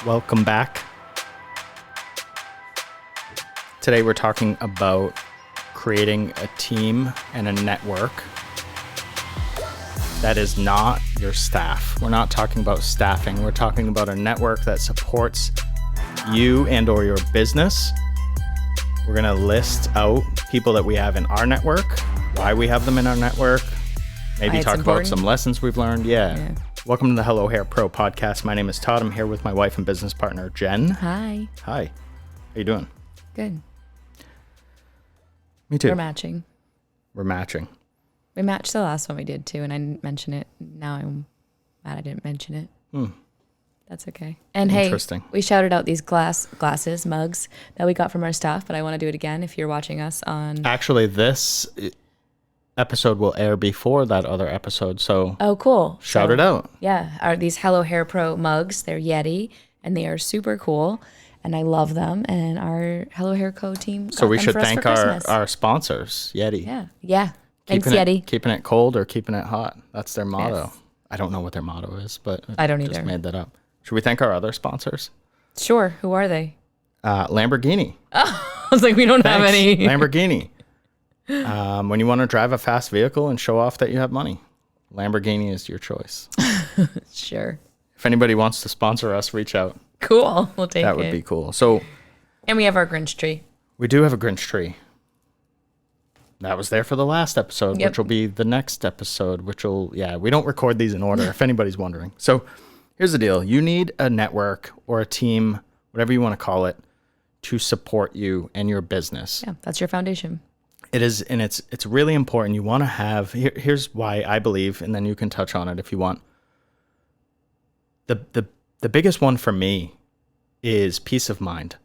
Welcome back. Today we're talking about creating a team and a network that is not your staff. We're not talking about staffing. We're talking about a network that supports you and or your business. We're going to list out people that we have in our network, why we have them in our network, maybe talk about some lessons we've learned. Yeah. Welcome to the Hello Hair Pro podcast. My name is Todd. I'm here with my wife and business partner, Jen. Hi. Hi. How you doing? Good. Me too. We're matching. We're matching. We matched the last one we did too, and I didn't mention it. Now I'm mad I didn't mention it. That's okay. And hey, we shouted out these glasses, mugs that we got from our staff, but I want to do it again if you're watching us on... Actually, this episode will air before that other episode, so... Oh, cool. Shout it out. Yeah. Are these Hello Hair Pro mugs. They're Yeti, and they are super cool, and I love them, and our Hello Hair Co team So we should thank our sponsors, Yeti. Yeah. Thanks, Yeti. Keeping it cold or keeping it hot. That's their motto. Yes. I don't know what their motto is, but I don't either. Just made that up. Should we thank our other sponsors? Sure. Who are they? Lamborghini. Oh, I was like, we don't have any. Lamborghini. When you want to drive a fast vehicle and show off that you have money, Lamborghini is your choice. Sure. If anybody wants to sponsor us, reach out. Cool. We'll take it. That would be cool. So, and we have our Grinch tree. We do have a Grinch tree. That was there for the last episode, which will be the next episode, we don't record these in order, if anybody's wondering. So here's the deal. You need a network or a team, whatever you want to call it, to support you and your business. Yeah, that's your foundation. It is, and it's really important. You want to have, here's why I believe, and then you can touch on it if you want. The biggest one for me is peace of mind.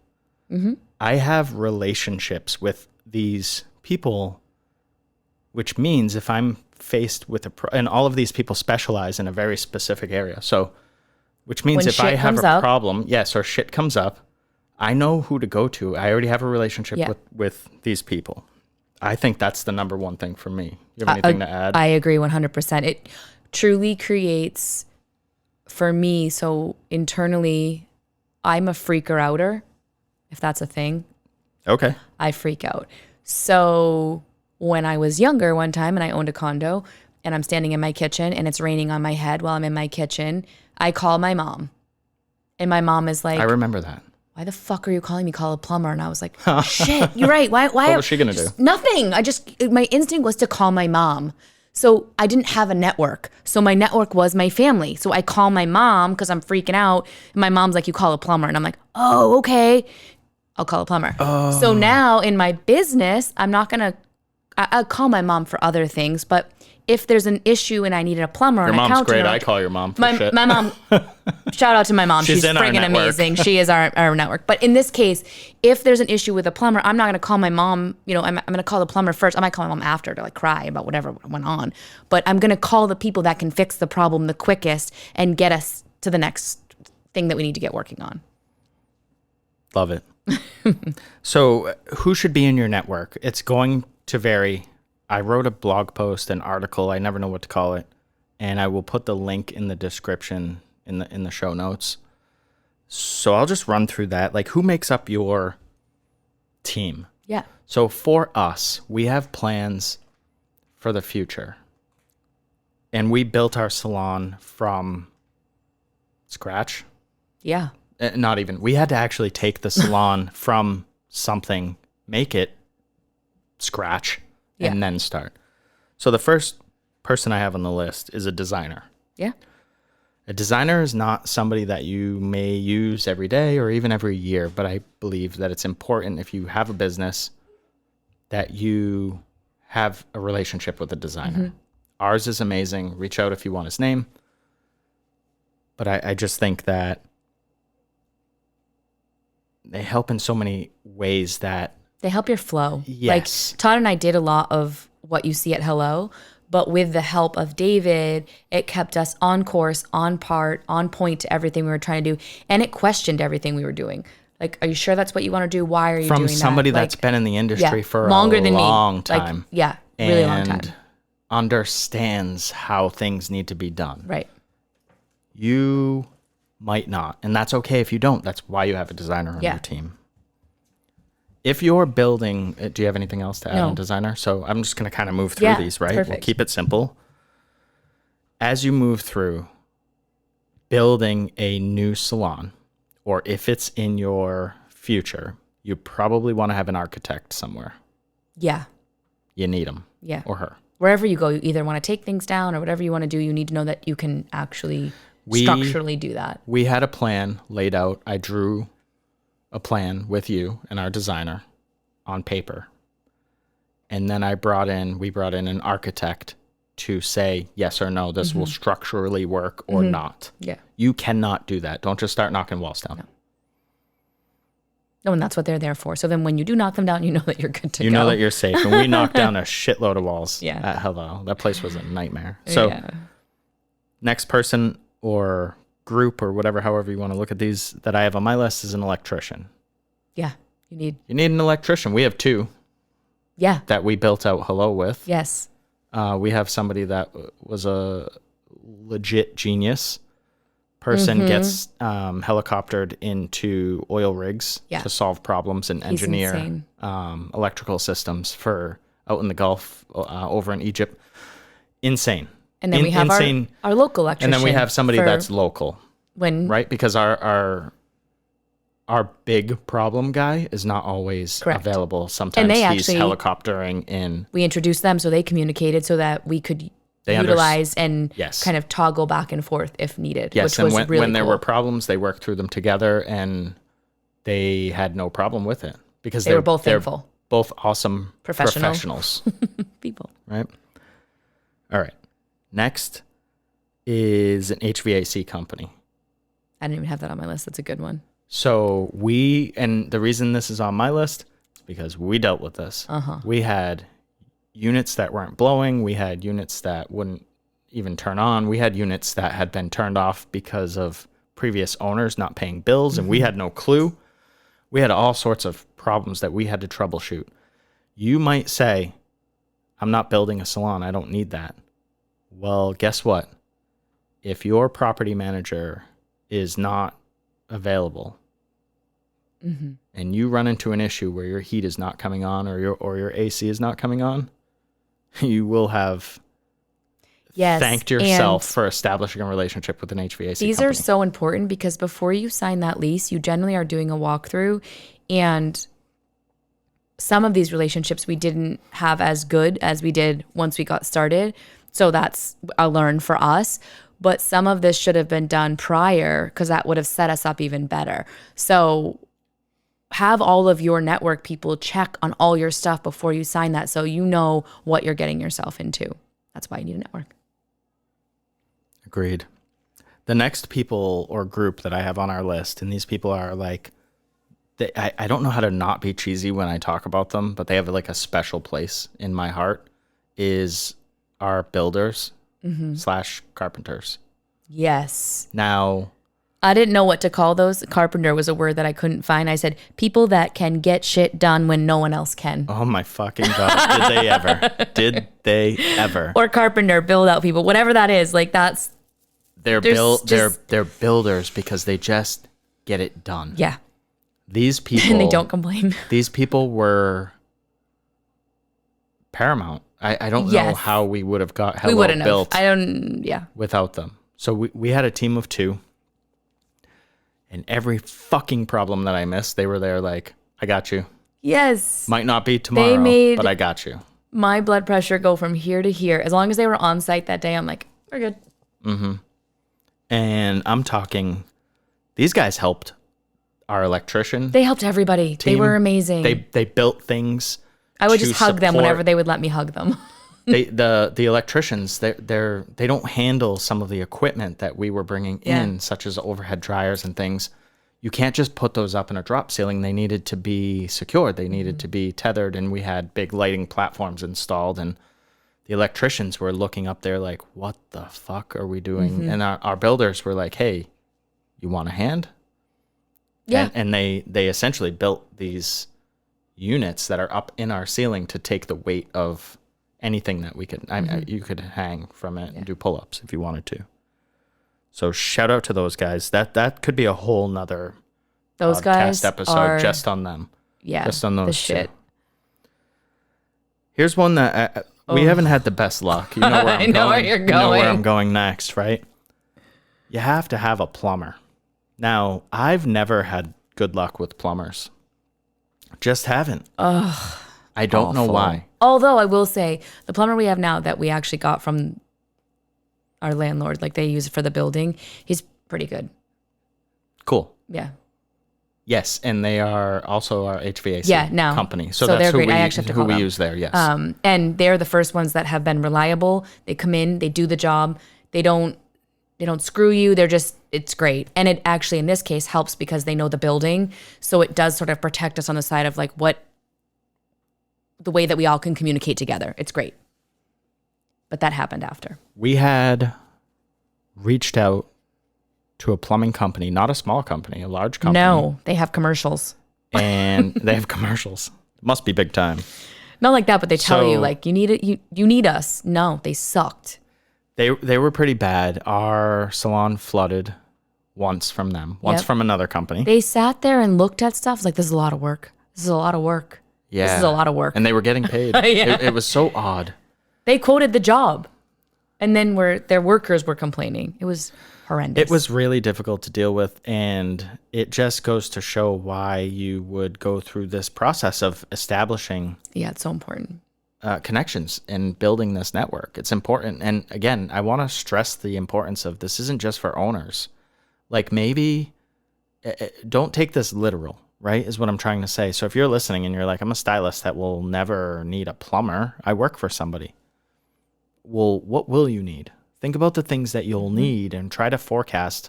Mm-hmm. I have relationships with these people, which means if I'm faced with and all of these people specialize in a very specific area. So, which means if I have a problem, or shit comes up, I know who to go to. I already have a relationship with these people. I think that's the number one thing for me. You have anything to add? I agree 100%. It truly creates, for me, so internally, I'm a freaker outer, if that's a thing. Okay. I freak out. So when I was younger one time and I owned a condo and I'm standing in my kitchen and it's raining on my head while I'm in my kitchen, I call my mom. And my mom is like... I remember that. Why the fuck are you calling me? Call a plumber. And I was like, shit, you're right. Why? What was she going to do? Nothing. My instinct was to call my mom. So I didn't have a network. So my network was my family. So I call my mom because I'm freaking out. And my mom's like, you call a plumber. And I'm like, oh, okay. I'll call a plumber. Oh. So now in my business, I'm not going to, I'll call my mom for other things. But if there's an issue and I needed a plumber, your mom's great. I call your mom for shit. My mom, shout out to my mom. She's friggin' amazing. She is our network. But in this case, if there's an issue with a plumber, I'm not going to call my mom. I'm going to call the plumber first. I might call my mom after to like cry about whatever went on. But I'm going to call the people that can fix the problem the quickest and get us to the next thing that we need to get working on. Love it. So who should be in your network? It's going to vary. I wrote a blog post, an article, I never know what to call it, and I will put the link in the description in the show notes. So I'll just run through that. Like, who makes up your team? Yeah. So for us, we have plans for the future. And we built our salon from scratch. Yeah. Not even. We had to actually take the salon from something, make it scratch, and then start. So the first person I have on the list is a designer. Yeah. A designer is not somebody that you may use every day or even every year, but I believe that it's important if you have a business that you have a relationship with a designer. Mm-hmm. Ours is amazing. Reach out if you want his name. But I just think that they help in so many ways that... They help your flow. Yes. Like, Todd and I did a lot of what you see at Hello, but with the help of David, it kept us on course, on point to everything we were trying to do. And it questioned everything we were doing. Like, are you sure that's what you want to do? Why are you doing that? From somebody that's been in the industry for longer than long time. Like, really long time. And understands how things need to be done. Right. You might not. And that's okay if you don't. That's why you have a designer on Yeah. your team. If you're building, do you have anything else to add on designer? So I'm just going to kind of move through these, right? Perfect. We'll keep it simple. As you move through building a new salon, or if it's in your future, you probably want to have an architect somewhere. Yeah. You need him. Yeah. Or her. Wherever you go, you either want to take things down or whatever you want to do, you need to know that you can actually structurally do that. We had a plan laid out. I drew a plan with you and our designer on paper. And then we brought in an architect to say yes or no, this will structurally work or not. Yeah. You cannot do that. Don't just start knocking walls down. No, and that's what they're there for. So then when you do knock them down, you know that you're good to go. You know that you're safe. And we knocked down a shitload of walls Yeah. at Hello. That place was a nightmare. So next person or group or whatever, however you want to look at these that I have on my list is an electrician. Yeah. You need an electrician. We have 2 that we built out Hello with. Yes. We have somebody that was a legit genius. Person gets helicoptered into oil rigs to solve problems and engineer electrical systems for out in the Gulf, over in Egypt. Insane. And then we have our local electrician. And then we have somebody that's local. Right? Because our big problem guy is not always available. Sometimes he's helicoptering in. We introduced them so they communicated so that we could utilize and kind of toggle back and forth if needed. Yes, which was and really when there cool. were problems, they worked through them together, and they had no problem with it because they were both thankful. Both awesome professionals. People. Right? All right. Next is an HVAC company. I didn't even have that on my list. That's a good one. So and the reason this is on my list is because we dealt with this. We had units that weren't blowing. We had units that wouldn't even turn on. We had units that had been turned off because of previous owners not paying bills, and we had no clue. We had all sorts of problems that we had to troubleshoot. You might say, I'm not building a salon. I don't need that. Well, guess what? If your property manager is not available and you run into an issue where your heat is not coming on or your AC is not coming on, you will have thanked yourself for establishing a relationship with an HVAC These company. are so important because before you sign that lease, you generally are doing a walkthrough, and some of these relationships we didn't have as good as we did once we got started. So that's a learn for us. But some of this should have been done prior because that would have set us up even better. So have all of your network people check on all your stuff before you sign that so you know what you're getting yourself into. That's why you need a network. Agreed. The next people or group that I have on our list, and these people are like, I don't know how to not be cheesy when I talk about them, but they have like a special place in my heart, is our builders / carpenters. Yes. Now, I didn't know what to call those. Carpenter was a word that I couldn't find. I said, people that can get shit done when no one else can. Oh my fucking God. Did they ever? Did they ever? Or carpenter, build out people, whatever that is. Like that's. They're builders because they just get it done. Yeah. These people. And they don't complain. These people were paramount. I don't know how we would have got Hello built without them. So we had a team of 2. And every fucking problem that I missed, they were there like, I got you. Yes. Might not be tomorrow, but I got you. My blood pressure go from here to here. As long as they were on site that day, I'm like, we're good. Mm-hmm. And I'm talking, these guys helped our electrician. They helped everybody. They were amazing. They built things. I would just hug them whenever they would let me hug them. The electricians, they don't handle some of the equipment that we were bringing in, such as overhead dryers and things. You can't just put those up in a drop ceiling. They needed to be secured. They needed to be tethered, and we had big lighting platforms installed. And the electricians were looking up there like, "What the fuck are we doing?" And our builders were like, "Hey, you want a hand?" Yeah. And they essentially built these units that are up in our ceiling to take the weight of anything that we could, you could hang from it and do pull-ups if you wanted to. So shout out to those guys. That could be a whole nother Those guys podcast episode are just on them. Yeah, just on those the shit. two. Here's one that we haven't had the best luck. You know where I'm I know going. where you're You know where going. I'm going next, right? You have to have a plumber. Now, I've never had good luck with plumbers. Just haven't. Ugh. I don't know why. Although I will say, the plumber we have now that we actually got from our landlord, like they use it for the building, he's pretty good. Cool. Yeah. Yes, and they are also our HVAC company. So they're that's great. I actually have to who call we them. use there, yes. And they're the first ones that have been reliable. They come in, they do the job. They don't screw you. It's great. And it actually, in this case, helps because they know the building. So it does sort of protect us on the side of like the way that we all can communicate together. It's great. But that happened after. We had reached out to a plumbing company, not a small company, a large company. No, they have commercials. And they have commercials. Must be big time. Not like that, but they tell you So- like you need it. You need us. No, they sucked. They were pretty bad. Our salon flooded once from them, once Yep. from another company. They sat there and looked at stuff. It's like, this is a lot of work. This is a lot of work. Yeah. This is a lot of work. And they were getting paid. Yeah. It was so odd. They quoted the job. And then their workers were complaining. It was horrendous. It was really difficult to deal with, and it just goes to show why you would go through this process of establishing Yeah, it's so important. connections and building this network. It's important. And again, I want to stress the importance of this isn't just for owners. Like maybe don't take this literal, right? Is what I'm trying to say. So if you're listening and you're like, I'm a stylist that will never need a plumber. I work for somebody. Well, what will you need? Think about the things that you'll need and try to forecast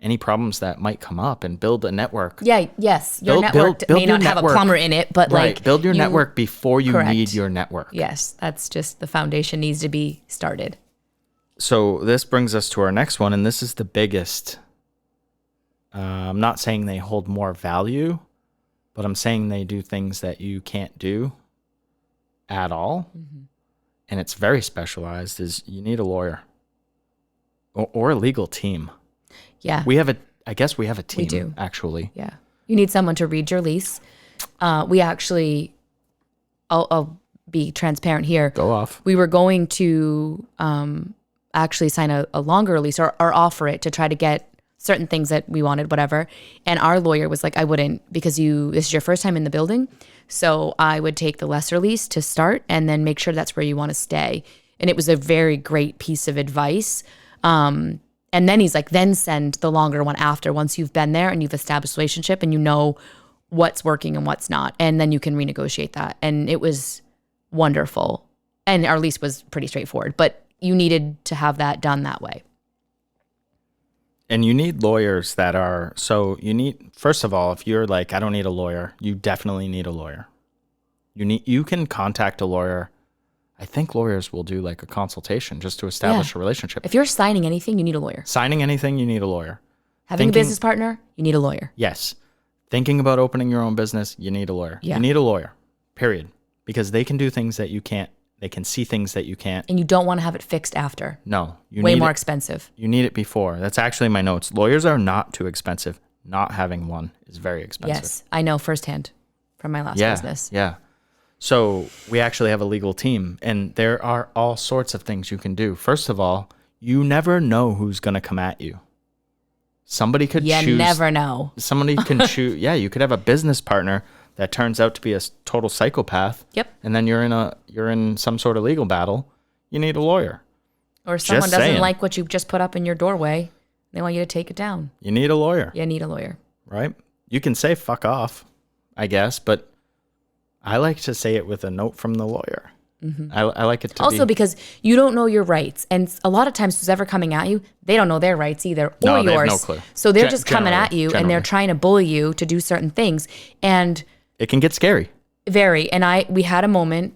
any problems that might come up and build a network. Yeah, yes. Your Build- network build may your not have a network. plumber in it, but Right. like Build your network before you Correct. need your network. Yes, that's just the foundation needs to be started. So this brings us to our next one, and this is the biggest. I'm not saying they hold more value, but I'm saying they do things that you can't do at all. Mm-hmm. And it's very specialized, is you need a lawyer or a legal team. Yeah. I guess we have a team, do. actually. Yeah. You need someone to read your lease. We actually, I'll be transparent here. Go off. We were going to actually sign a longer lease or offer it to try to get certain things that we wanted, whatever. And our lawyer was like, I wouldn't, because this is your first time in the building. So I would take the lesser lease to start and then make sure that's where you want to stay. And it was a very great piece of advice. And then he's like, then send the longer one after, once you've been there and you've established a relationship and you know what's working and what's not. And then you can renegotiate that. And it was wonderful. And our lease was pretty straightforward, but you needed to have that done that way. And you need lawyers that are, first of all, if you're like, I don't need a lawyer, you definitely need a lawyer. You can contact a lawyer. I think lawyers will do like a consultation just to establish a relationship. If you're signing anything, you need a lawyer. Signing anything, you need a lawyer. Having a business partner, you need a lawyer. Yes. Thinking about opening your own business, you need a lawyer. Yeah. You need a lawyer, period. Because they can do things that you can't. They can see things that you can't. And you don't want to have it fixed after. No. Way more expensive. You need it before. That's actually my notes. Lawyers are not too expensive. Not having one is very expensive. Yes, I know firsthand from my last business. Yeah. So we actually have a legal team, and there are all sorts of things you can do. First of all, you never know who's going to come at you. Somebody could choose. You never know. Somebody can choose. Yeah, you could have a business partner that turns out to be a total psychopath. Yep. And then you're in some sort of legal battle. You need a lawyer. Or someone Just doesn't saying. like what you just put up in your doorway. They want you to take it down. You need a lawyer. You need a lawyer. Right? You can say fuck off, I guess, but I like to say it with a note from the lawyer. Mm-hmm. I like it to also because you don't know your rights. And a lot of times who's ever coming at you, they don't know their rights either or No, yours. they have no clue. So they're just coming at you and generally. they're trying to bully you to do certain things. And it can get scary. very. And we had a moment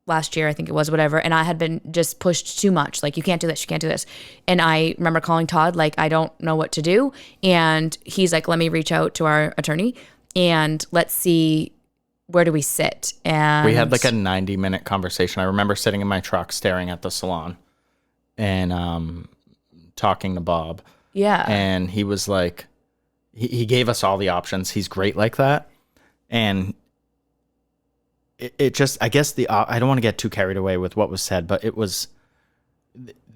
last year, I think it was, whatever, and I had been just pushed too much. Like, you can't do this, you can't do this. And I remember calling Todd, like, I don't know what to do. And he's like, let me reach out to our attorney and let's see, where do we sit? And We had like a 90-minute conversation. I remember sitting in my truck staring at the salon and talking to Bob. Yeah. And he was like, he gave us all the options. He's great like that. And it just, I guess I don't want to get too carried away with what was said, but it was,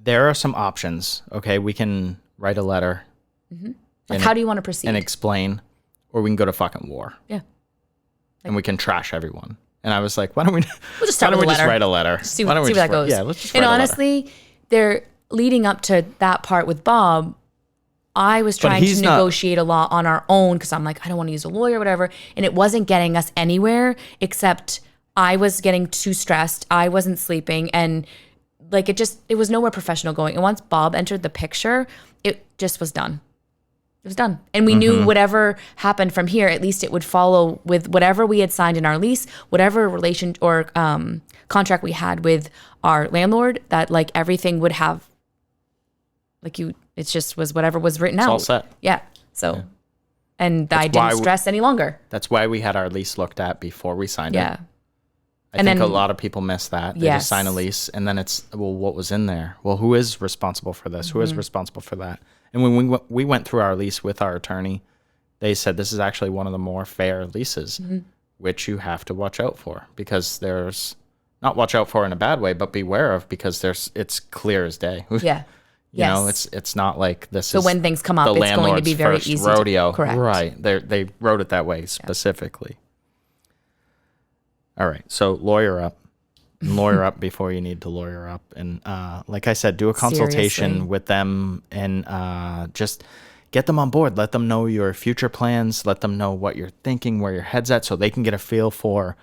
there are some options. Okay. We can write a letter. Mm-hmm. Like, how do you want to proceed? And explain, or we can go to fucking war. Yeah. And we can trash everyone. And I was like, why don't we, we'll just start with just write a letter? See where that goes. Yeah, let's just write a letter. And honestly, they're leading up to that part with Bob. I was trying to negotiate a law on our own because I'm like, I don't want to use a lawyer or whatever. And it wasn't getting us anywhere except I was getting too stressed. I wasn't sleeping. And like, it was nowhere professional going. And once Bob entered the picture, it just was done. It was done. And we knew whatever happened from here, at least it would follow with whatever we had signed in our lease, whatever relation or contract we had with our landlord, that like everything would have, like it just was whatever was written out. It's all set. Yeah. So, and I didn't stress any longer. That's why we had our lease looked at before we signed it. Yeah. I think a lot of people miss that. They just sign a lease and then it's, well, what was in there? Well, who is responsible for this? Who is responsible for that? And when we went through our lease with our attorney, they said this is actually one of the more fair leases, which you have to watch out for, because there's, not watch out for in a bad way, but beware of, because it's clear as day. Yeah. You know, it's not like this so is when things come up, it's going to be very easy rodeo. Correct. Right. They wrote it that way specifically. All right. So lawyer up. Lawyer up before you need to lawyer up. And like I said, do a consultation with them and just get them on board. Let them know your future plans. Let them know what you're thinking, where your head's at, so they can get a feel for,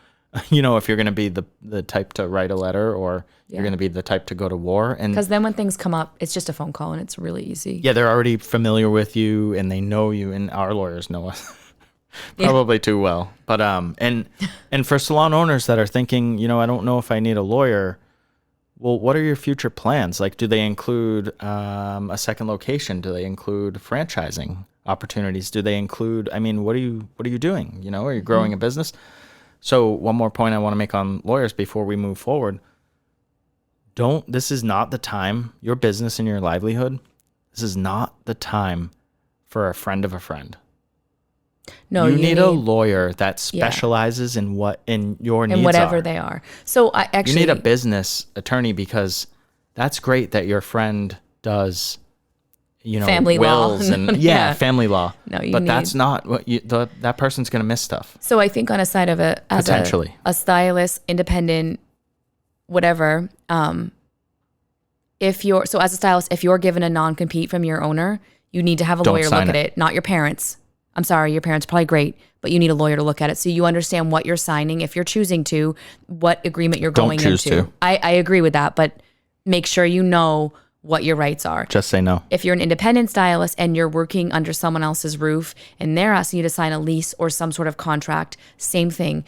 you know, if you're going to be the type to write a letter or you're going to be the type to go to war. And because then when things come up, it's just a phone call and it's really easy. Yeah, they're already familiar with you and they know you, and our lawyers know us probably too well. But and for salon owners that are thinking, you know, I don't know if I need a lawyer. Well, what are your future plans? Like, do they include a second location? Do they include franchising opportunities? Do they include? I mean, what are you doing? You know, are you growing a business? So one more point I want to make on lawyers before we move forward. This is not the time, your business and your livelihood, this is not the time for a friend of a friend. No, you need a lawyer that specializes in your needs and whatever they are. So you need a business attorney, because that's great that your friend does, you know, family wills law. And family law. No, but that's not what that person's going to miss stuff. So I think on a side of it, as potentially a stylist, independent, whatever. As a stylist, if you're given a non-compete from your owner, you need to have a lawyer look at it, not your parents. I'm sorry, your parents are probably great, but you need a lawyer to look at it so you understand what you're signing, if you're choosing to, what agreement you're going into. I agree with that, but make sure you know what your rights are. Just say no. If you're an independent stylist and you're working under someone else's roof and they're asking you to sign a lease or some sort of contract, same thing.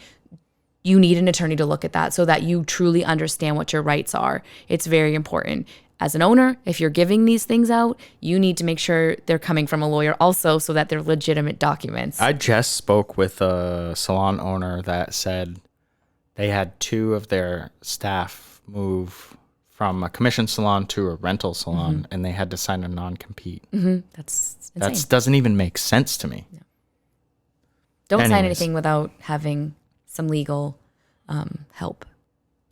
You need an attorney to look at that so that you truly understand what your rights are. It's very important. As an owner, if you're giving these things out, you need to make sure they're coming from a lawyer also, so that they're legitimate documents. I just spoke with a salon owner that said they had 2 of their staff move from a commission salon to a rental salon, and they had to sign a non-compete. That's insane. That doesn't even make sense to me. Yeah. Don't sign anything without having some legal help.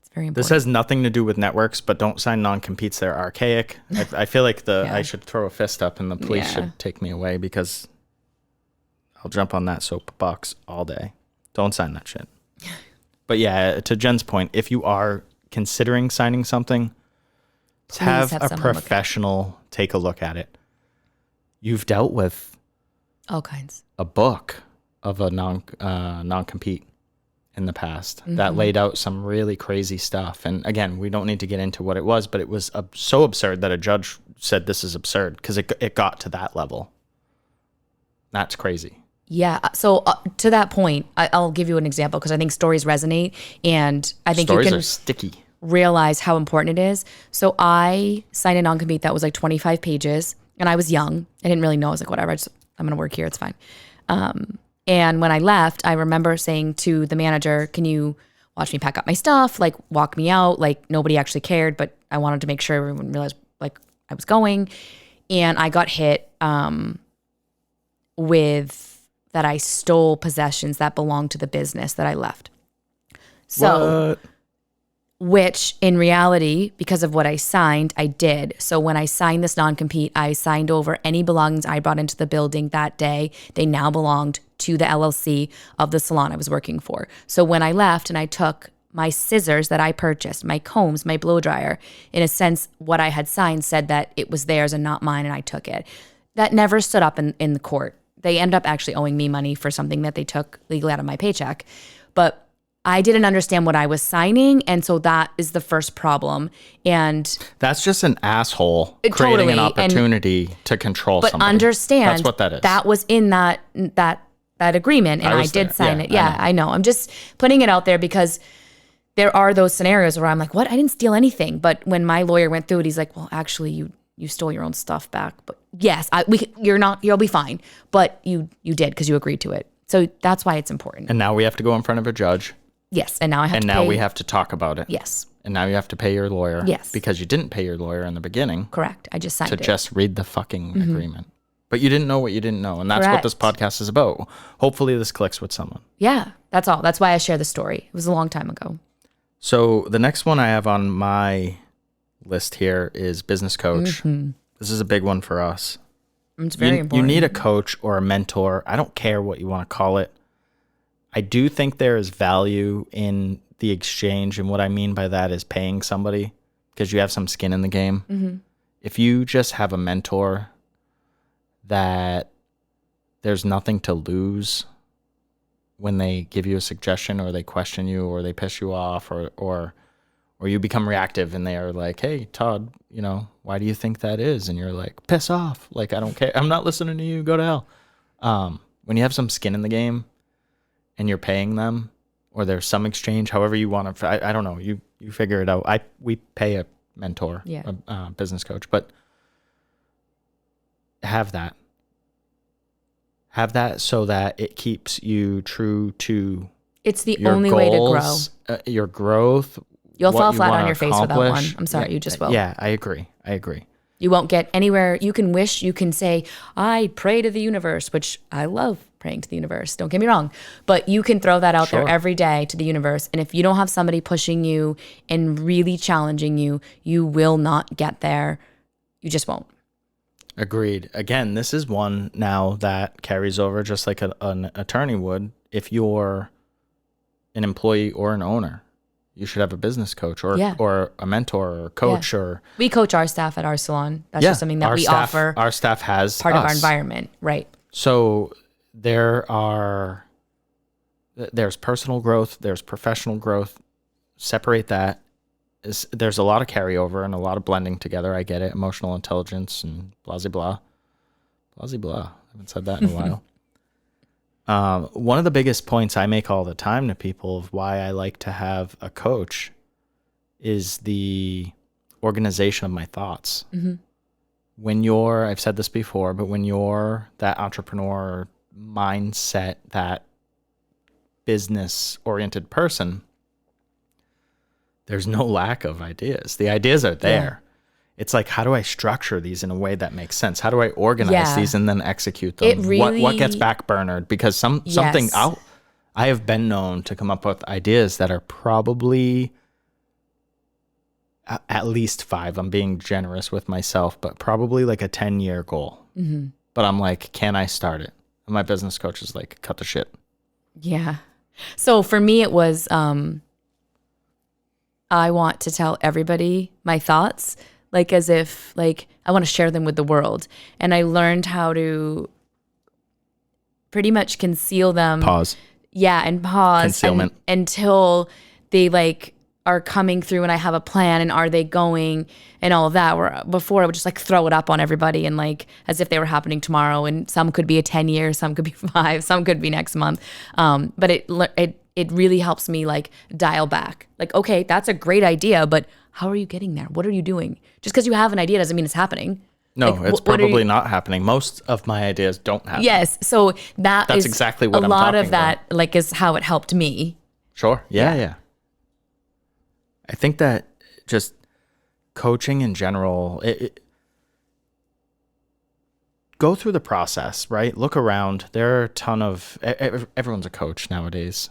It's very important. This has nothing to do with networks, but don't sign non-competes. They're archaic. I feel like I should throw a fist up and the police should take me away, because I'll jump on that soapbox all day. Don't sign that shit. But yeah, to Jen's point, if you are considering signing something, have a professional take a look at it. You've dealt with all kinds. A book of a non-compete in the past that laid out some really crazy stuff. And again, we don't need to get into what it was, but it was so absurd that a judge said this is absurd, because it got to that level. That's crazy. Yeah. So to that point, I'll give you an example, because I think stories resonate, and I think stories you can are sticky. Realize how important it is. So I signed a non-compete that was like 25 pages, and I was young. I didn't really know. I was like, whatever, I'm going to work here. It's fine. And when I left, I remember saying to the manager, can you watch me pack up my stuff? Like, walk me out. Like, nobody actually cared, but I wanted to make sure everyone realized like I was going. and I got hit with that I stole possessions that belonged to the business that I left. So, which in reality, because of what I signed, I did. So when I signed this non-compete, I signed over any belongings I brought into the building that day. They now belonged to the LLC of the salon I was working for. So when I left and I took my scissors that I purchased, my combs, my blow dryer, in a sense, what I had signed said that it was theirs and not mine, and I took it. That never stood up in the court. They ended up actually owing me money for something that they took legally out of my paycheck. But I didn't understand what I was signing, and so that is the first problem. And that's just an asshole creating an opportunity to control somebody. But understand, that's what that is. That was in that agreement, and I did sign it. Yeah, I know. I'm just putting it out there because there are those scenarios where I'm like, what? I didn't steal anything. But when my lawyer went through it, he's like, well, actually, you stole your own stuff back. But yes, you'll be fine. But you did because you agreed to it. So that's why it's important. And now we have to go in front of a judge. Yes, and now I have and to now pay. we have to talk about it. Yes. And now you have to pay your lawyer. Yes. Because you didn't pay your lawyer in the beginning. Correct. I just signed it. To just read the fucking agreement. But you didn't know what you didn't know. And that's Correct. what this podcast is about. Hopefully this clicks with someone. Yeah, that's all. That's why I share the story. It was a long time ago. So the next one I have on my list here is business coach. Mm-hmm. This is a big one for us. It's very important. You need a coach or a mentor. I don't care what you want to call it. I do think there is value in the exchange. And what I mean by that is paying somebody because you have some skin in the game. Mm-hmm. If you just have a mentor that there's nothing to lose when they give you a suggestion or they question you or they piss you off or you become reactive and they are like, hey, Todd, why do you think that is? And you're like, piss off. Like, I don't care. I'm not listening to you. Go to hell. When you have some skin in the game and you're paying them or there's some exchange, however you want to, I don't know. You figure it out. We pay a mentor, a business coach, but have that. Have that so that it keeps you true to it's the only way to grow. Your growth. You'll fall flat on your face without one. I'm sorry, you just will. Yeah, I agree. You won't get anywhere. You can say, I pray to the universe, which I love praying to the universe. Don't get me wrong. But you can throw that out there every day to the universe. And if you don't have somebody pushing you and really challenging you, you will not get there. You just won't. Agreed. Again, this is one now that carries over just like an attorney would. If you're an employee or an owner, you should have a business coach or a mentor or a coach. Or we coach our staff at our salon. That's just something that we offer. Our staff has part of our environment, right? So there's personal growth, there's professional growth. Separate that. There's a lot of carryover and a lot of blending together. I get it. Emotional intelligence and blah, blah, blah, blah. I haven't said that in a while. One of the biggest points I make all the time to people of why I like to have a coach is the organization of my thoughts. Mm-hmm. I've said this before, but when you're that entrepreneur mindset, that business-oriented person, there's no lack of ideas. The ideas are there. Yeah. It's like, how do I structure these in a way that makes sense? How do I organize these and then execute them? It really, what gets backburnered? Because something out. I have been known to come up with ideas that are probably at least 5. I'm being generous with myself, but probably like a 10-year goal. Mm-hmm. But I'm like, can I start it? And my business coach is like, cut the shit. Yeah. So for me, it was... I want to tell everybody my thoughts, like as if like I want to share them with the world. And I learned how to pretty much conceal them. Pause. Yeah, and pause. Concealment. Until they like are coming through and I have a plan and are they going and all of that. Where before I would just like throw it up on everybody and like as if they were happening tomorrow. And some could be a 10 years, some could be 5, some could be next month. But it really helps me like dial back. Like, okay, that's a great idea, but how are you getting there? What are you doing? Just because you have an idea doesn't mean it's happening. No, like, it's probably not happening. Most of my ideas don't happen. Yes, so that's exactly what I'm talking about. A lot of that like is how it helped me. Sure. Yeah. I think that just coaching in general, go through the process, right? Look around. There are a ton of everyone's a coach nowadays.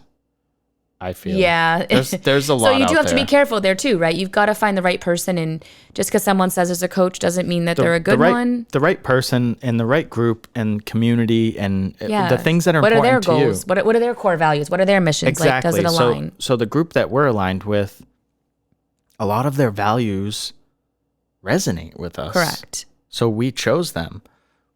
I feel. Yeah. There's a lot. So you do have there. to be careful there too, right? You've got to find the right person, and just because someone says there's a coach doesn't mean that they're a good one. The right person and the right group and community and the things that are what important to you. What are their goals? What are their core values? What are their missions? Exactly. Like, does it align? So the group that we're aligned with, a lot of their values resonate with us. Correct. So we chose them.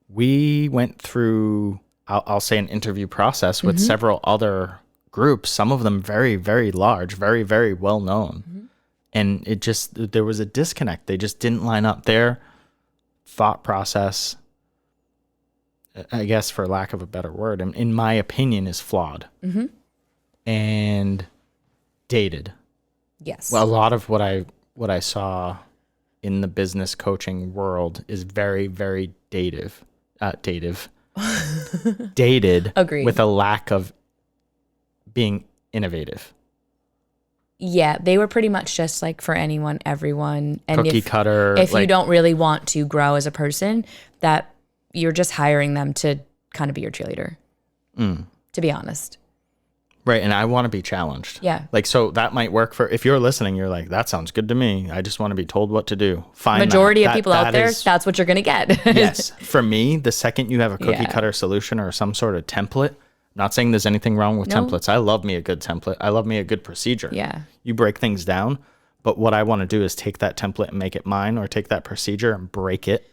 We went through, I'll say, an interview process with several other groups, some of them very, very large, very, very well known. And there was a disconnect. They just didn't line up. Their thought process, I guess for lack of a better word, in my opinion, is flawed and dated. Yes. Well, a lot of what I saw in the business coaching world is very, very dated. Agreed. With a lack of being innovative. Yeah, they were pretty much just like for anyone, everyone. And Cookie cutter. If you don't really want to grow as a person, that you're just hiring them to kind of be your cheerleader, to be honest. Right, and I want to be challenged. Yeah. Like, so that might work for, if you're listening, you're like, that sounds good to me. I just want to be told what to do. Fine. Majority of people out there, that's what you're going to get. Yes. For me, the second you have a cookie cutter solution or some sort of template, not saying there's anything wrong with templates. I love me a good template. I love me a good procedure. Yeah. You break things down, but what I want to do is take that template and make it mine, or take that procedure and break it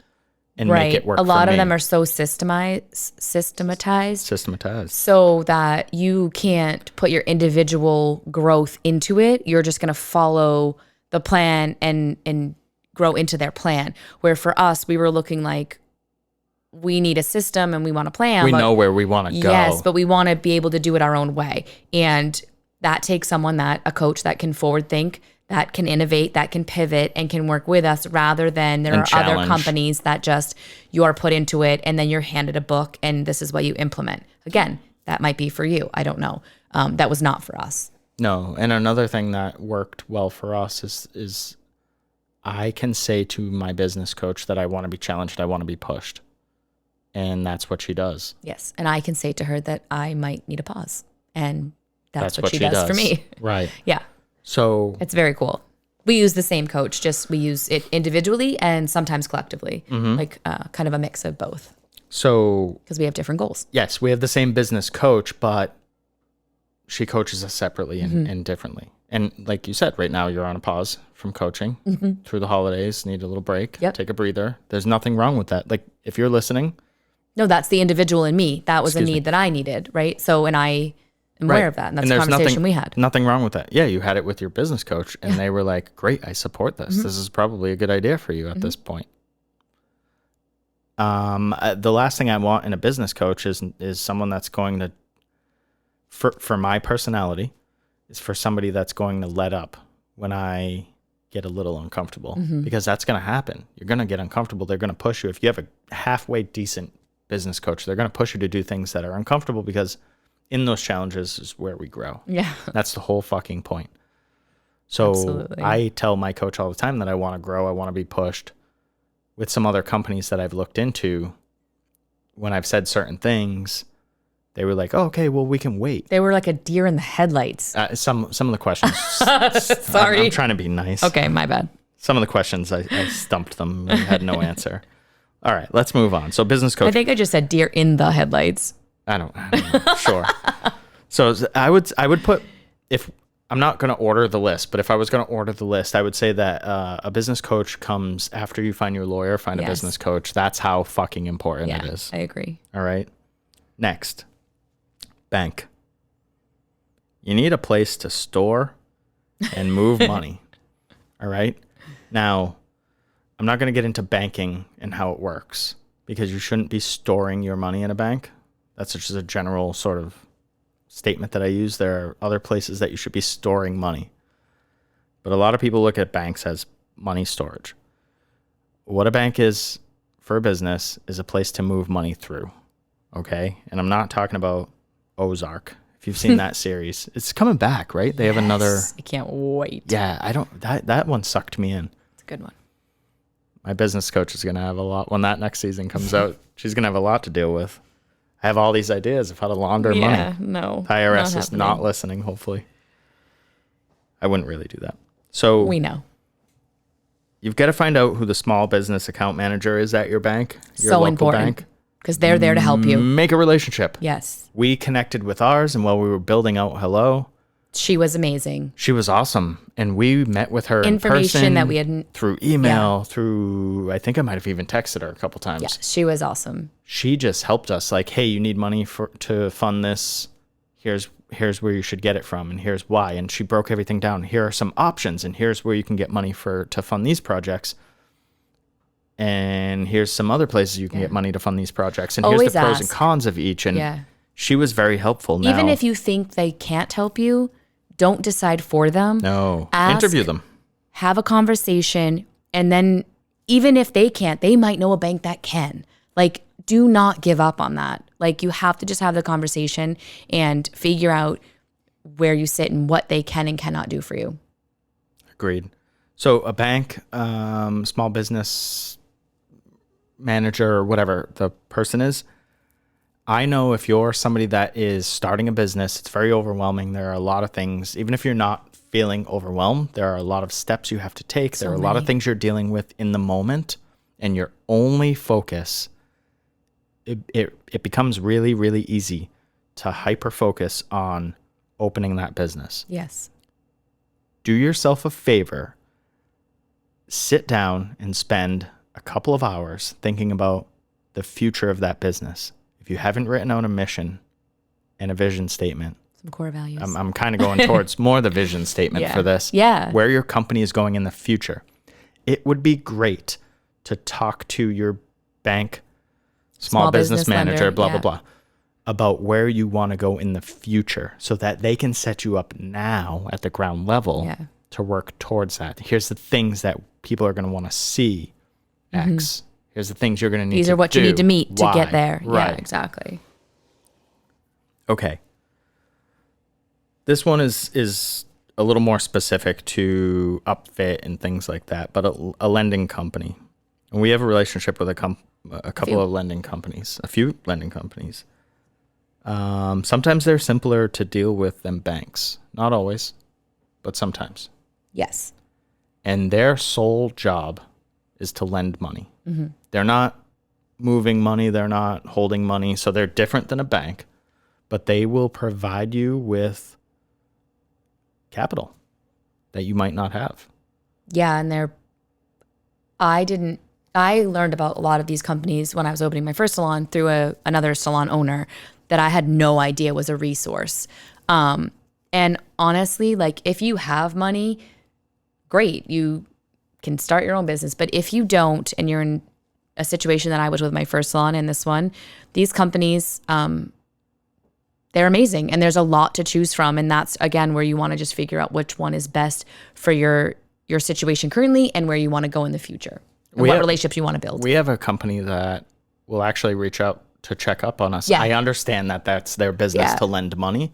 and make it work for me. A lot of them are so systematized so that you can't put your individual growth into it. You're just going to follow the plan and grow into their plan. Where for us, we were looking like, we need a system and we want a plan. We know where we want to go. Yes, but we want to be able to do it our own way. And that takes a coach that can forward think, that can innovate, that can pivot and can work with us, rather than there are other companies that just, you're put into it and then you're handed a book and this is what you implement. Again, that might be for you. I don't know. That was not for us. No. And another thing that worked well for us is I can say to my business coach that I want to be challenged, I want to be pushed. And that's what she does. Yes. And I can say to her that I might need a pause. And that's what she does for me. Right. Yeah. So it's very cool. We use the same coach, just we use it individually and sometimes collectively, like kind of a mix of both. So because we have different goals. Yes, we have the same business coach, but she coaches us separately and differently. And like you said, right now you're on a pause from coaching through the holidays, need a little break, take a breather. There's nothing wrong with that. Like, if you're listening. No, that's the individual in me. That was a need that I needed, right? So, and I am aware of that. And that's the conversation we had. Nothing wrong with that. Yeah, you had it with your business coach and they were like, great, I support this. This is probably a good idea for you at this point. The last thing I want in a business coach is someone that's going to, for my personality, is for somebody that's going to let up when I get a little uncomfortable, because that's going to happen. You're going to get uncomfortable. They're going to push you. If you have a halfway decent business coach, they're going to push you to do things that are uncomfortable, because in those challenges is where we grow. Yeah. That's the whole fucking point. So absolutely. I tell my coach all the time that I want to grow. I want to be pushed. With some other companies that I've looked into, when I've said certain things, they were like, oh, okay, well, we can wait. They were like a deer in the headlights. Some of the questions. Sorry. I'm trying to be nice. Okay, my bad. Some of the questions, I stumped them and had no answer. All right, let's move on. So business coach. I think I just said deer in the headlights. I don't know. Sure. So I would put, if I'm not going to order the list, but if I was going to order the list, I would say that a business coach comes after you find your lawyer, find a business coach. That's how fucking important it is. I agree. All right. Next, bank. You need a place to store and move money. All right. Now, I'm not going to get into banking and how it works, because you shouldn't be storing your money in a bank. That's just a general sort of statement that I use. There are other places that you should be storing money. But a lot of people look at banks as money storage. What a bank is for a business is a place to move money through. Okay? And I'm not talking about Ozark. If you've seen that series, it's coming back, right? They have another. I can't wait. Yeah, that one sucked me in. It's a good one. My business coach is going to have a lot when that next season comes out. She's going to have a lot to deal with. I have all these ideas of how to launder money. Yeah, no. The IRS is not listening, hopefully. I wouldn't really do that. So we know. You've got to find out who the small business account manager is at your bank, your so local important, bank. Because they're there to help you. Make a relationship. Yes. We connected with ours, and while we were building out Hello, she was amazing. She was awesome. And we met with her information in person, that we hadn't through email, through, I think I might have even texted her a couple times. Yeah, she was awesome. She just helped us like, hey, you need money to fund this. Here's where you should get it from, and here's why. And she broke everything down. Here are some options, and here's where you can get money to fund these projects. And here's some other places you can get money to fund these projects. And Always here's the pros ask. and cons of each. And she was very helpful. Now, even if you think they can't help you, don't decide for them. No. Ask, interview them. Have a conversation. And then even if they can't, they might know a bank that can. Like, do not give up on that. Like, you have to just have the conversation and figure out where you sit and what they can and cannot do for you. Agreed. So a bank, small business manager, or whatever the person is, I know if you're somebody that is starting a business, it's very overwhelming. There are a lot of things, even if you're not feeling overwhelmed, there are a lot of steps you have to take. There are a lot of things you're dealing with in the moment, and your only focus, it becomes really, really easy to hyper focus on opening that business. Yes. Do yourself a favor, sit down and spend a couple of hours thinking about the future of that business. If you haven't written out a mission and a vision statement, some core values. I'm kind of going towards more the vision statement for this. Yeah. Where your company is going in the future. It would be great to talk to your bank, small business manager, lender, blah, blah, about where you want to go in the future so that they can set you up now at the ground level to work towards that. Here's the things that people are going to want to see. X. Here's the things you're going to need to do. These are what you need to meet to get there. Right. Yeah, exactly. Okay. This one is a little more specific to upfit and things like that, but a lending company. And we have a relationship with a couple of lending companies, a few lending companies. Sometimes they're simpler to deal with than banks. Not always, but sometimes. Yes. And their sole job is to lend money. They're not moving money. They're not holding money. So they're different than a bank, but they will provide you with capital that you might not have. Yeah. And I learned about a lot of these companies when I was opening my first salon through another salon owner that I had no idea was a resource. And honestly, like, if you have money, great, you can start your own business. But if you don't, and you're in a situation that I was with my first salon and this one, these companies, they're amazing. And there's a lot to choose from. And that's, again, where you want to just figure out which one is best for your situation currently and where you want to go in the future. And what relationships you want to build. We have a company that will actually reach out to check up on us. Yeah. I understand that that's their business to lend money.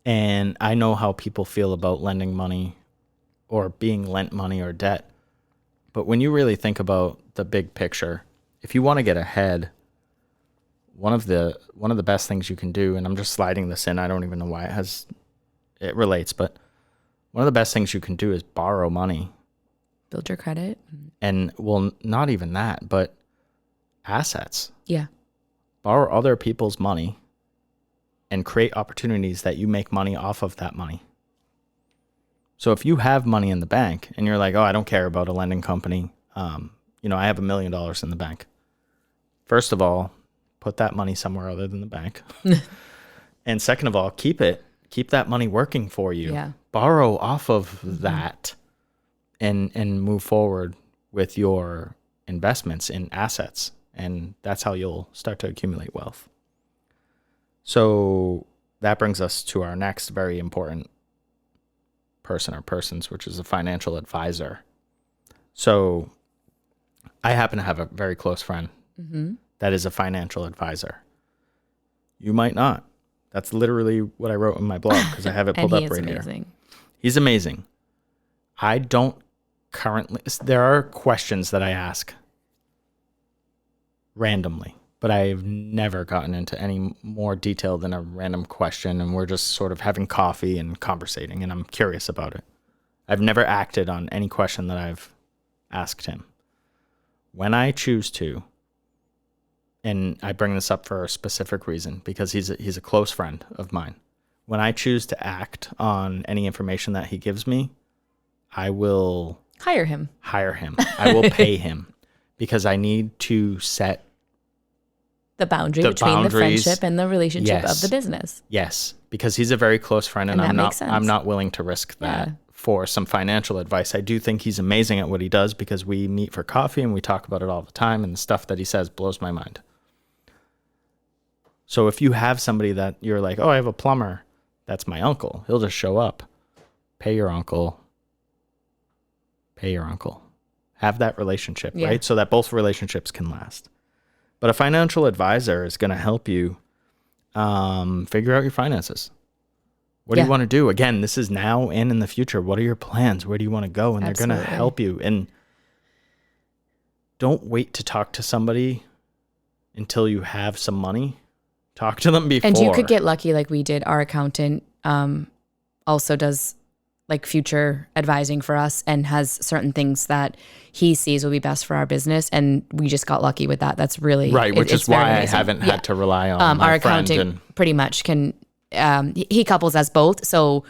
And I know how people feel about lending money or being lent money or debt. But when you really think about the big picture, if you want to get ahead, one of the best things you can do, and I'm just sliding this in, I don't even know why it relates, but one of the best things you can do is borrow money. Build your credit. And, well, not even that, but assets. Yeah. Borrow other people's money and create opportunities that you make money off of that money. So if you have money in the bank and you're like, oh, I don't care about a lending company, I have $1 million in the bank. First of all, put that money somewhere other than the bank. And second of all, keep that money working for you. Yeah. Borrow off of that and move forward with your investments in assets. And that's how you'll start to accumulate wealth. So that brings us to our next very important person or persons, which is a financial advisor. So I happen to have a very close friend that is a financial advisor. You might not. That's literally what I wrote in my blog because I have it pulled up right here. He's amazing. I don't there are questions that I ask randomly, but I've never gotten into any more detail than a random question, and we're just sort of having coffee and conversating, and I'm curious about it. I've never acted on any question that I've asked him. When I choose to, and I bring this up for a specific reason, because he's a close friend of mine. When I choose to act on any information that he gives me, I will hire him. I will pay him, because I need to set the boundary between the friendship and the relationship of the business. Yes, because he's a very close friend, and I'm not willing to risk that for some financial advice. I do think he's amazing at what he does, because we meet for coffee and we talk about it all the time, and the stuff that he says blows my mind. So if you have somebody that you're like, oh, I have a plumber, that's my uncle. He'll just show up. Pay your uncle. Have that relationship, right? So that both relationships can last. But a financial advisor is going to help you figure out your finances. What do you want to do? Again, this is now and in the future. What are your plans? Where do you want to go? And they're going to help you. And don't wait to talk to somebody until you have some money. Talk to them before. And you could get lucky like we did. Our accountant also does like future advising for us and has certain things that he sees will be best for our business. And we just got lucky with that. That's really right, which is why I haven't had to rely on our accountant. Pretty much can he couples us both, so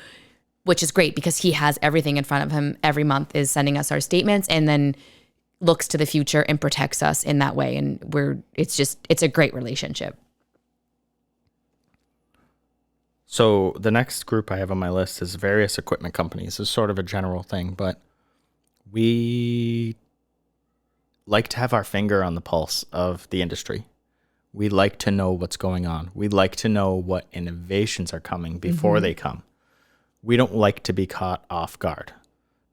which is great because he has everything in front of him every month, is sending us our statements and then looks to the future and protects us in that way. And it's a great relationship. So the next group I have on my list is various equipment companies. It's sort of a general thing, but we like to have our finger on the pulse of the industry. We like to know what's going on. We like to know what innovations are coming before they come. We don't like to be caught off guard.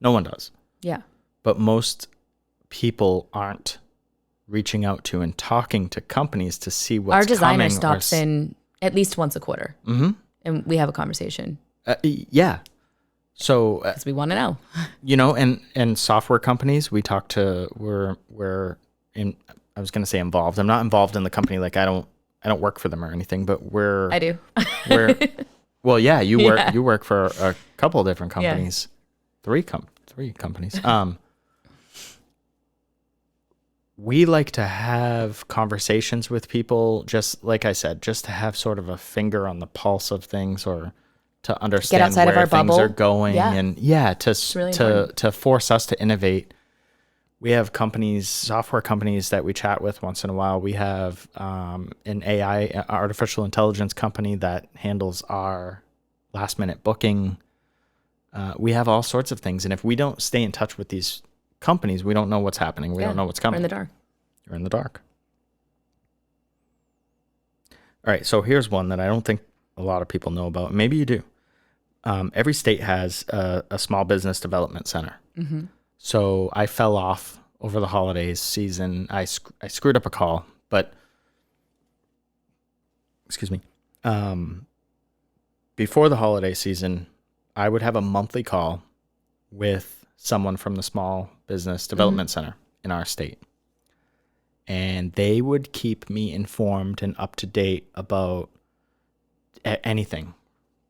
No one does. Yeah. But most people aren't reaching out to and talking to companies to see what's coming. Our designer stops in at least once a quarter. Mm-hmm. And we have a conversation. Yeah. So because we want to know. And software companies, we talk to, we're in, I was going to say involved. I'm not involved in the company. Like I don't work for them or anything, but I do. Well, yeah, you work for a couple of different companies. Yeah. Three companies. We like to have conversations with people, just like I said, just to have sort of a finger on the pulse of things, or to understand get outside where of our things bubble. Are going, and really to force us to innovate. We have software companies that we chat with once in a while. We have an AI, artificial intelligence company that handles our last minute booking. We have all sorts of things, and if we don't stay in touch with these companies, we don't know what's happening. We don't know what's coming. We're in the dark. You're in the dark. All right, so here's one that I don't think a lot of people know about. Maybe you do. Every state has a small business development center. Mm-hmm. So I fell off over the holidays season. I screwed up a call, but excuse me. Before the holiday season, I would have a monthly call with someone from the small business development center in our state. And they would keep me informed and up to date about anything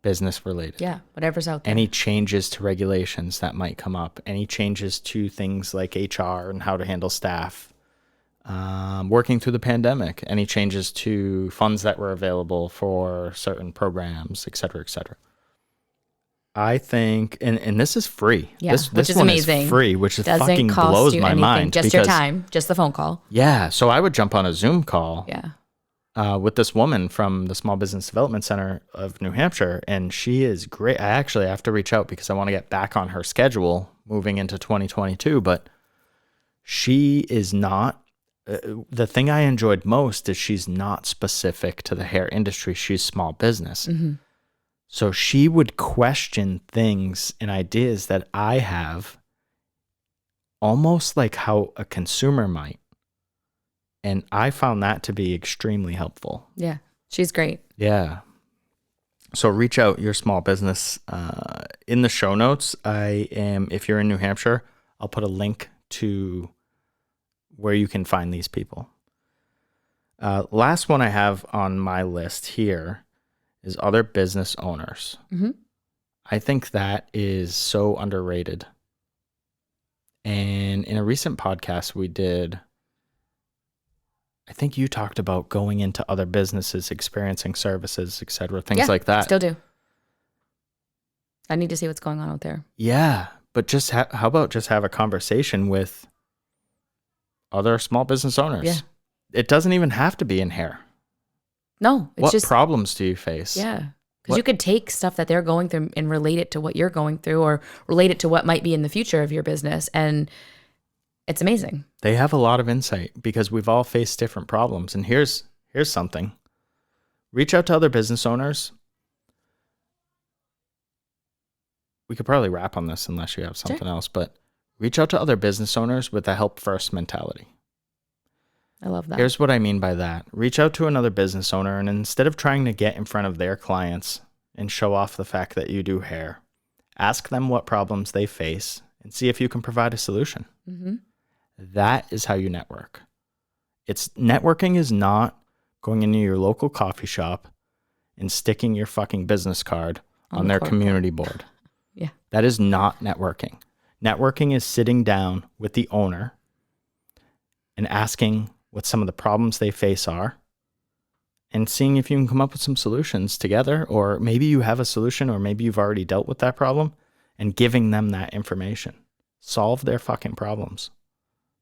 business related. Yeah, whatever's out there. Any changes to regulations that might come up, any changes to things like HR and how to handle staff, working through the pandemic, any changes to funds that were available for certain programs, et cetera, et cetera. I think, and this is free. Yeah, this which is one amazing. Is free, which is Doesn't fucking cost blows you my anything. mind. Just your time, just the phone call. Yeah, so I would jump on a Zoom call. Yeah. With this woman from the Small Business Development Center of New Hampshire, and she is great. I actually have to reach out because I want to get back on her schedule moving into 2022. But she is not. The thing I enjoyed most is she's not specific to the hair industry. She's small business. Mm-hmm. So she would question things and ideas that I have, almost like how a consumer might. And I found that to be extremely helpful. Yeah, she's great. Yeah. So reach out your small business. In the show notes, if you're in New Hampshire, I'll put a link to where you can find these people. Last one I have on my list here is other business owners. Mm-hmm. I think that is so underrated. And in a recent podcast we did, I think you talked about going into other businesses, experiencing services, etc., things like that. Still do. I need to see what's going on out there. Yeah, but just how about just have a conversation with other small business owners? Yeah. It doesn't even have to be in hair. No, it's what just problems do you face? Yeah, because you could take stuff that they're going through and relate it to what you're going through, or relate it to what might be in the future of your business, and it's amazing. They have a lot of insight because we've all faced different problems. And here's something. Reach out to other business owners. We could probably wrap on this unless you have something else, but reach out to other business owners with a help first mentality. I love that. Here's what I mean by that. Reach out to another business owner, and instead of trying to get in front of their clients and show off the fact that you do hair, ask them what problems they face and see if you can provide a solution. Mm-hmm. That is how you network. Networking is not going into your local coffee shop and sticking your fucking business card on their community board. Yeah. That is not networking. Networking is sitting down with the owner and asking what some of the problems they face are and seeing if you can come up with some solutions together, or maybe you have a solution, or maybe you've already dealt with that problem, and giving them that information. Solve their fucking problems.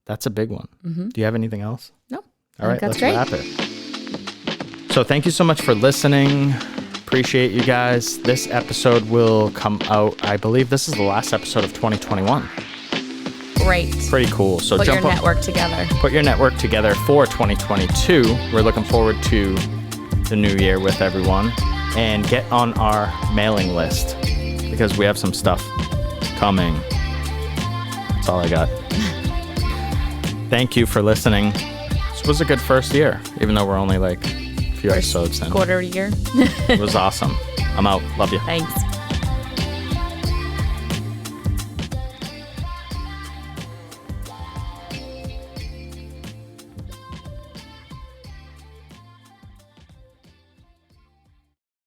That's a big one. Mm-hmm. Do you have anything else? No. All right, let's wrap it. So thank you so much for listening. Appreciate you guys. This episode will come out, I believe this is the last episode of 2021. Great. Pretty cool. So put your network together. Put your network together for 2022. We're looking forward to the new year with everyone, and get on our mailing list because we have some stuff coming. That's all I got. Thank you for listening. This was a good first year, even though we're only like a few episodes in. Quarter year. It was awesome. I'm out. Love you. Thanks.